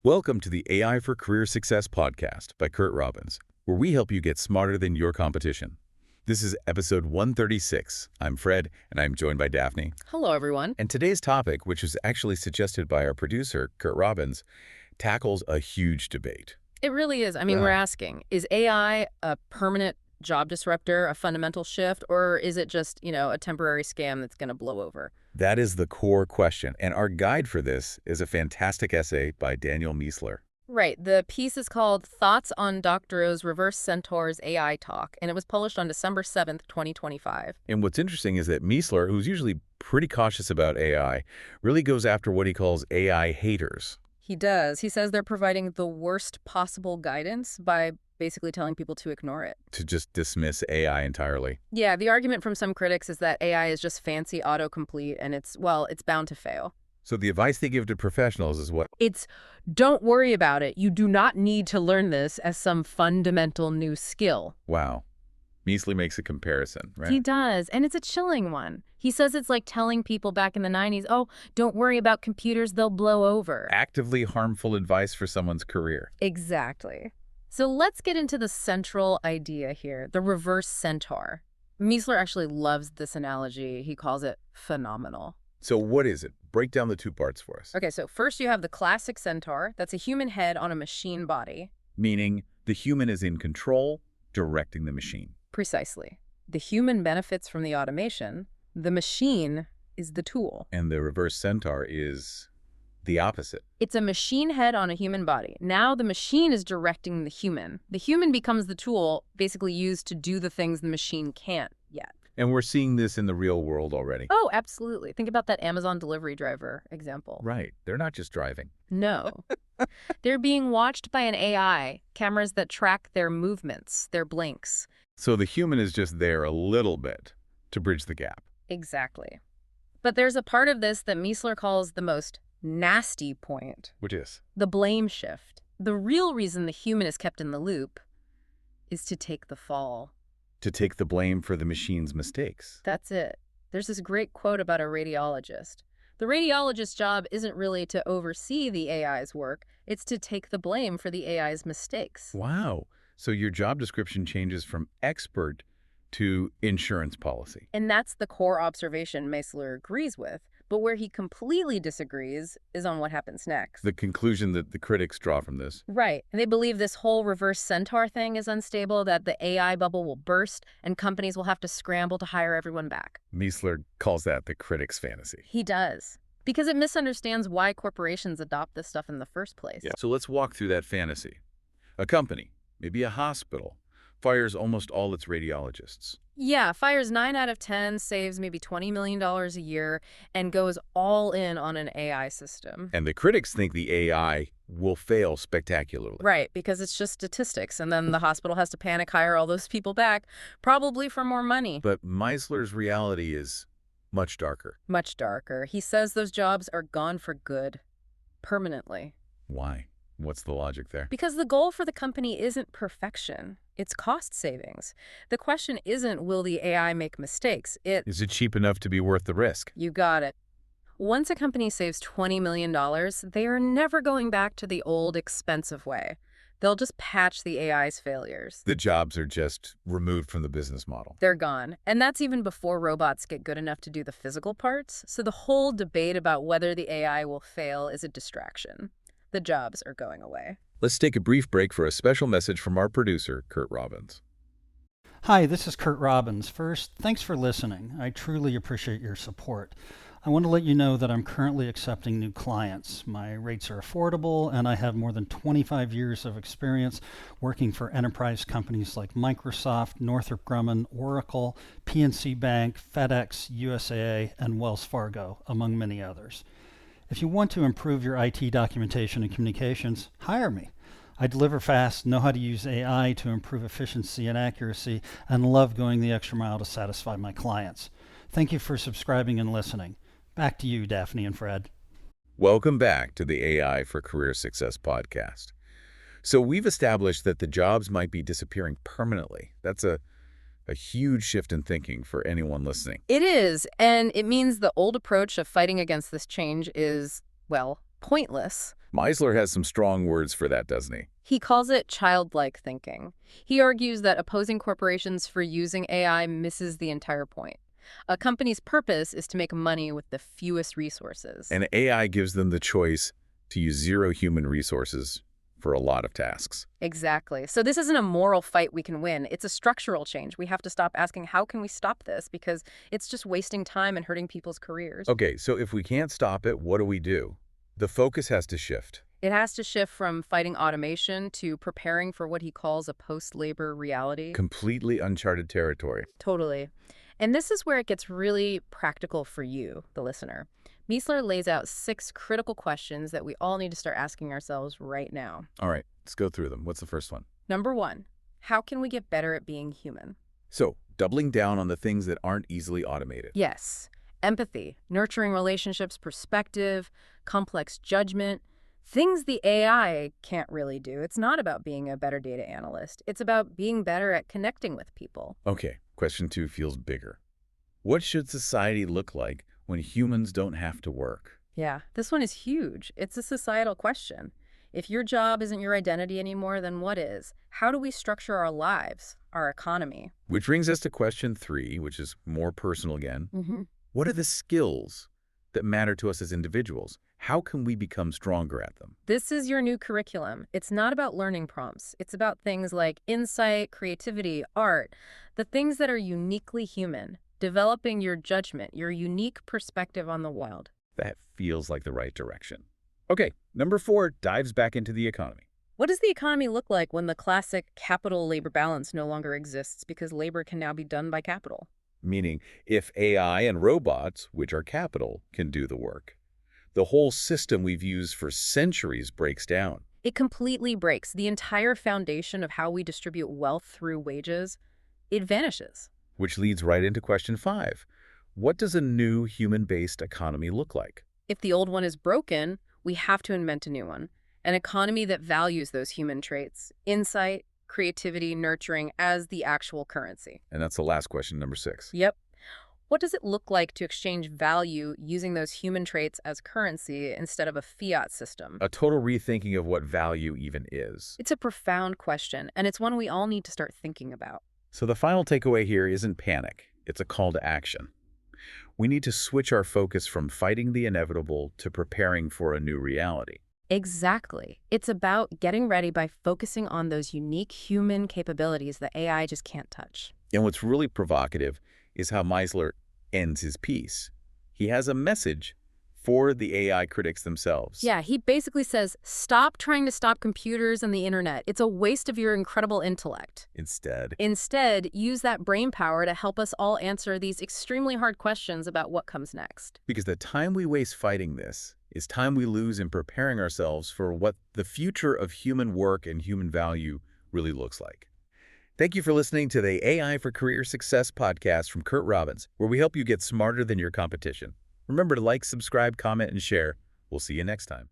Welcome to the AI for Career Success podcast by Curt Robbins, where we help you get smarter than your competition. This is episode 136. I'm Fred, and I'm joined by Daphne. Hello, everyone. And today's topic, which was actually suggested by our producer, Curt Robbins, tackles a huge debate. It really is. We're asking, is AI a permanent job disruptor, a fundamental shift, or is it just, a temporary scam that's going to blow over? That is the core question, and our guide for this is a fantastic essay by Daniel Miessler. Right. The piece is called Thoughts on Doctorow's Reverse Centaur's AI Talk, and it was published on December 7th, 2025. And what's interesting is that Miessler, who's usually pretty cautious about AI, really goes after what he calls AI haters. He does. He says they're providing the worst possible guidance by basically telling people to ignore it. To just dismiss AI entirely. Yeah, the argument from some critics is that AI is just fancy autocomplete and it's bound to fail. So the advice they give to professionals is what? It's don't worry about it. You do not need to learn this as some fundamental new skill. Wow. Miessler makes a comparison, right? He does, and it's a chilling one. He says it's like telling people back in the 90s, oh, don't worry about computers, they'll blow over. Actively harmful advice for someone's career. Exactly. So let's get into the central idea here, the reverse centaur. Miessler actually loves this analogy. He calls it phenomenal. So what is it? Break down the two parts for us. Okay, so first you have the classic centaur. That's a human head on a machine body. Meaning the human is in control, directing the machine. Precisely. The human benefits from the automation. The machine is the tool. And the reverse centaur is the opposite. It's a machine head on a human body. Now the machine is directing the human. The human becomes the tool basically used to do the things the machine can't yet. And we're seeing this in the real world already. Oh, absolutely. Think about that Amazon delivery driver example. Right. They're not just driving. No. They're being watched by an AI, cameras that track their movements, their blinks. So the human is just there a little bit to bridge the gap. Exactly. But there's a part of this that Miessler calls the most nasty point. Which is? The blame shift. The real reason the human is kept in the loop is to take the fall. To take the blame for the machine's mistakes. That's it. There's this great quote about a radiologist. The radiologist's job isn't really to oversee the AI's work. It's to take the blame for the AI's mistakes. Wow. So your job description changes from expert to insurance policy. And that's the core observation Miessler agrees with. But where he completely disagrees is on what happens next. The conclusion that the critics draw from this. Right. And they believe this whole reverse centaur thing is unstable, that the AI bubble will burst and companies will have to scramble to hire everyone back. Miessler calls that the critic's fantasy. He does. Because it misunderstands why corporations adopt this stuff in the first place. Yeah. So let's walk through that fantasy. A company, maybe a hospital, fires almost all its radiologists. Yeah, fires 9 out of 10, saves maybe $20 million a year, and goes all in on an AI system. And the critics think the AI will fail spectacularly. Right, because it's just statistics, and then the hospital has to panic hire all those people back, probably for more money. But Miessler's reality is much darker. Much darker. He says those jobs are gone for good, permanently. Why? What's the logic there? Because the goal for the company isn't perfection. It's cost savings. The question isn't, will the AI make mistakes? Is it cheap enough to be worth the risk? You got it. Once a company saves $20 million, they are never going back to the old expensive way. They'll just patch the AI's failures. The jobs are just removed from the business model. They're gone. And that's even before robots get good enough to do the physical parts. So the whole debate about whether the AI will fail is a distraction. The jobs are going away. Let's take a brief break for a special message from our producer, Curt Robbins. Hi, this is Curt Robbins. First, thanks for listening. I truly appreciate your support. I want to let you know that I'm currently accepting new clients. My rates are affordable, and I have more than 25 years of experience working for enterprise companies like Microsoft, Northrop Grumman, Oracle, PNC Bank, FedEx, USAA, and Wells Fargo, among many others. If you want to improve your IT documentation and communications, hire me. I deliver fast, know how to use AI to improve efficiency and accuracy, and love going the extra mile to satisfy my clients. Thank you for subscribing and listening. Back to you, Daphne and Fred. Welcome back to the AI for Career Success podcast. So we've established that the jobs might be disappearing permanently. That's a huge shift in thinking for anyone listening. It is, and it means the old approach of fighting against this change is, well, pointless. Miessler has some strong words for that, doesn't he? He calls it childlike thinking. He argues that opposing corporations for using AI misses the entire point. A company's purpose is to make money with the fewest resources. And AI gives them the choice to use zero human resources for a lot of tasks. Exactly. So this isn't a moral fight we can win. It's a structural change. We have to stop asking, how can we stop this? Because it's just wasting time and hurting people's careers. Okay, so if we can't stop it, what do we do? The focus has to shift. It has to shift from fighting automation to preparing for what he calls a post-labor reality. Completely uncharted territory. Totally. And this is where it gets really practical for you, the listener. Miessler lays out 6 critical questions that we all need to start asking ourselves right now. All right, let's go through them. What's the first one? Number 1, how can we get better at being human? So, doubling down on the things that aren't easily automated. Yes, empathy, nurturing relationships, perspective, complex judgment, things the AI can't really do. It's not about being a better data analyst. It's about being better at connecting with people. Okay, question 2 feels bigger. What should society look like when humans don't have to work? Yeah, this one is huge. It's a societal question. If your job isn't your identity anymore, then what is? How do we structure our lives, our economy? Which brings us to question 3, which is more personal again. Mm-hmm. What are the skills that matter to us as individuals? How can we become stronger at them? This is your new curriculum. It's not about learning prompts. It's about things like insight, creativity, art, the things that are uniquely human, developing your judgment, your unique perspective on the world. That feels like the right direction. Okay, number 4 dives back into the economy. What does the economy look like when the classic capital-labor balance no longer exists because labor can now be done by capital? Meaning, if AI and robots, which are capital, can do the work, the whole system we've used for centuries breaks down. It completely breaks. The entire foundation of how we distribute wealth through wages, it vanishes. Which leads right into question 5. What does a new human-based economy look like? If the old one is broken, we have to invent a new one. An economy that values those human traits, insight, creativity, nurturing as the actual currency. And that's the last question, number 6. Yep. What does it look like to exchange value using those human traits as currency instead of a fiat system? A total rethinking of what value even is. It's a profound question, and it's one we all need to start thinking about. So the final takeaway here isn't panic. It's a call to action. We need to switch our focus from fighting the inevitable to preparing for a new reality. Exactly. It's about getting ready by focusing on those unique human capabilities that AI just can't touch. And what's really provocative is how Miessler ends his piece. He has a message for the AI critics themselves. Yeah, he basically says, stop trying to stop computers and the internet. It's a waste of your incredible intellect. Instead, use that brain power to help us all answer these extremely hard questions about what comes next. Because the time we waste fighting this is time we lose in preparing ourselves for what the future of human work and human value really looks like. Thank you for listening to the AI for Career Success podcast from Curt Robbins, where we help you get smarter than your competition. Remember to like, subscribe, comment, and share. We'll see you next time.